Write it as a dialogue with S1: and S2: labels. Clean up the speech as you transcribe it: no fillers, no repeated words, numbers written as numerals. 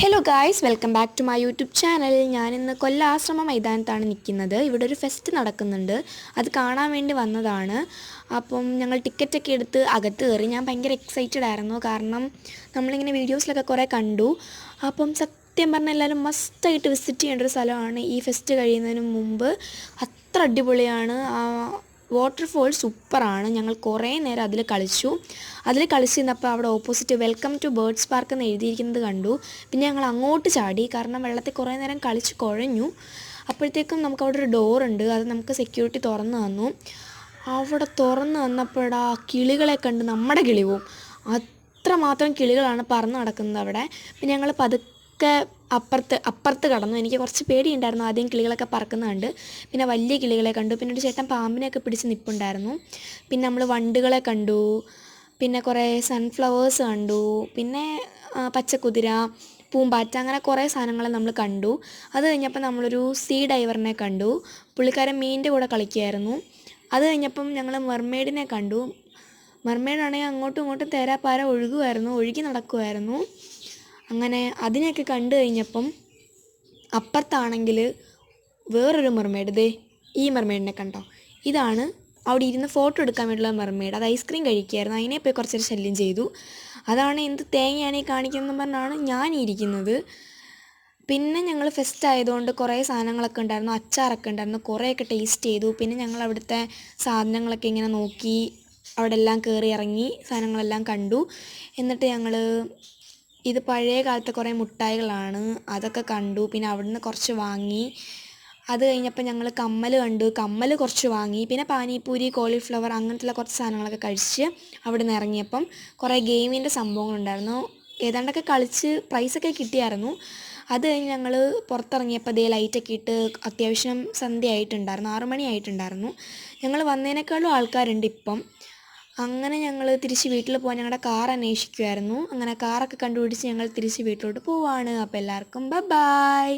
S1: Hello guys, welcome back to my YouTube channel. ഞാനിന്ന് കൊല്ലം ആശ്രമ മൈതാനത്താണ് നിൽക്കുന്നത്. ഇവിടെ ഒരു ഫെസ്റ്റ് നടക്കുന്നുണ്ട്, അത് കാണാൻ വേണ്ടി വന്നതാണ്. അപ്പം ഞങ്ങൾ ടിക്കറ്റൊക്കെ എടുത്ത് അകത്ത് കയറി. ഞാൻ ഭയങ്കര എക്സൈറ്റഡ് ആയിരുന്നു, കാരണം നമ്മളിങ്ങനെ വീഡിയോസിലൊക്കെ കുറേ കണ്ടു. അപ്പം സത്യം പറഞ്ഞാൽ എല്ലാവരും മസ്റ്റായിട്ട് വിസിറ്റ് ചെയ്യേണ്ട ഒരു സ്ഥലമാണ് ഈ ഫെസ്റ്റ് കഴിയുന്നതിന് മുമ്പ്. അത്ര അടിപൊളിയാണ്. വാട്ടർഫോൾ സൂപ്പറാണ്. ഞങ്ങൾ കുറേ നേരം അതിൽ കളിച്ചിരുന്നപ്പോൾ അവിടെ opposite welcome to birds park എന്ന് എഴുതിയിരിക്കുന്നത് കണ്ടു. പിന്നെ ഞങ്ങൾ അങ്ങോട്ട് ചാടി, കാരണം വെള്ളത്തിൽ കുറേ നേരം കളിച്ച് കുഴഞ്ഞു. അപ്പോഴത്തേക്കും നമുക്ക് അവിടെ ഒരു ഡോറുണ്ട്, അത് നമുക്ക് സെക്യൂരിറ്റി തുറന്നു തന്നു. അവിടെ തുറന്നു തന്നപ്പോഴാ കിളികളെ കണ്ട് നമ്മുടെ കിളി പോവും. അത്രമാത്രം കിളികളാണ് പറന്ന് നടക്കുന്നത് അവിടെ. പിന്നെ ഞങ്ങൾ പതുക്കെ അപ്പുറത്ത് കടന്നു. എനിക്ക് കുറച്ച് പേടിയുണ്ടായിരുന്നു ആദ്യം കിളികളൊക്കെ പറക്കുന്നത് കണ്ട്. പിന്നെ വലിയ കിളികളെ കണ്ടു. പിന്നെ ഒരു ചേട്ടൻ പാമ്പിനെയൊക്കെ പിടിച്ച് നിൽപ്പുണ്ടായിരുന്നു. പിന്നെ നമ്മൾ വണ്ടുകളെ കണ്ടു. പിന്നെ കുറേ സൺഫ്ലവേഴ്സ് കണ്ടു. പിന്നെ പച്ചക്കുതിര, പൂമ്പാറ്റ, അങ്ങനെ കുറേ സാധനങ്ങൾ നമ്മൾ കണ്ടു. അത് കഴിഞ്ഞപ്പോൾ നമ്മളൊരു സീ ഡൈവറിനെ കണ്ടു. പുള്ളിക്കാരൻ മീനിൻ്റെ കൂടെ കളിക്കുമായിരുന്നു. അത് കഴിഞ്ഞപ്പം ഞങ്ങൾ മെർമെയ്ഡിനെ കണ്ടു. മെർമെയ്ഡാണെങ്കിൽ അങ്ങോട്ടും ഇങ്ങോട്ടും തേരാപ്പാര ഒഴുകി നടക്കുമായിരുന്നു. അങ്ങനെ അതിനെയൊക്കെ കണ്ടു കഴിഞ്ഞപ്പം അപ്പുറത്താണെങ്കിൽ വേറൊരു മെർമെയ്ഡ്, ദേ ഈ മെർമെയ്ഡിനെ കണ്ടോ, ഇതാണ് അവിടെ ഇരുന്ന് ഫോട്ടോ എടുക്കാൻ വേണ്ടിയുള്ള മെർമെയ്ഡ്. അത് ഐസ്ക്രീം കഴിക്കുകയായിരുന്നു. അതിനെ പോയി കുറച്ചൊരു ശല്യം ചെയ്തു. അതാണ് എന്ത് തേങ്ങയാണ് ഈ കാണിക്കുന്നതെന്ന് പറഞ്ഞാണ് ഞാൻ ഇരിക്കുന്നത്. പിന്നെ ഞങ്ങൾ ഫെസ്റ്റ് ആയതുകൊണ്ട് കുറേ സാധനങ്ങളൊക്കെ ഉണ്ടായിരുന്നു, അച്ചാറൊക്കെ ഉണ്ടായിരുന്നു. കുറേയൊക്കെ ടേസ്റ്റ് ചെയ്തു. പിന്നെ ഞങ്ങൾ അവിടുത്തെ സാധനങ്ങളൊക്കെ ഇങ്ങനെ നോക്കി, അവിടെ എല്ലാം കയറി ഇറങ്ങി സാധനങ്ങളെല്ലാം കണ്ടു. എന്നിട്ട് ഞങ്ങൾ ഇത് പഴയ കാലത്തെ കുറേ മുട്ടായികളാണ്, അതൊക്കെ കണ്ടു. പിന്നെ അവിടുന്ന് കുറച്ച് വാങ്ങി. അത് കഴിഞ്ഞപ്പോൾ ഞങ്ങൾ കമ്മൽ കുറച്ച് വാങ്ങി. പിന്നെ പാനിപ്പൂരി, കോളിഫ്ലവർ, അങ്ങനത്തെ കുറച്ച് സാധനങ്ങളൊക്കെ കഴിച്ച് അവിടെ നിന്ന് ഇറങ്ങിയപ്പം കുറേ ഗെയിമിൻ്റെ സംഭവങ്ങളുണ്ടായിരുന്നു. ഏതാണ്ടൊക്കെ കളിച്ച് പ്രൈസൊക്കെ കിട്ടിയായിരുന്നു. അത് കഴിഞ്ഞ് ഞങ്ങൾ പുറത്തിറങ്ങിയപ്പോൾ ദേ ലൈറ്റൊക്കെ ഇട്ട് അത്യാവശ്യം സന്ധ്യ ആയിട്ടുണ്ടായിരുന്നു, 6 മണി ആയിട്ടുണ്ടായിരുന്നു. ഞങ്ങൾ വന്നതിനേക്കാളും ആൾക്കാരുണ്ട് ഇപ്പം. അങ്ങനെ ഞങ്ങൾ തിരിച്ച് വീട്ടിൽ പോകാൻ ഞങ്ങളുടെ കാർ അന്വേഷിക്കുമായിരുന്നു. അങ്ങനെ കാറൊക്കെ കണ്ടുപിടിച്ച് ഞങ്ങൾ തിരിച്ച് വീട്ടിലോട്ട് പോവാണ്. അപ്പോൾ എല്ലാവർക്കും ബൈ.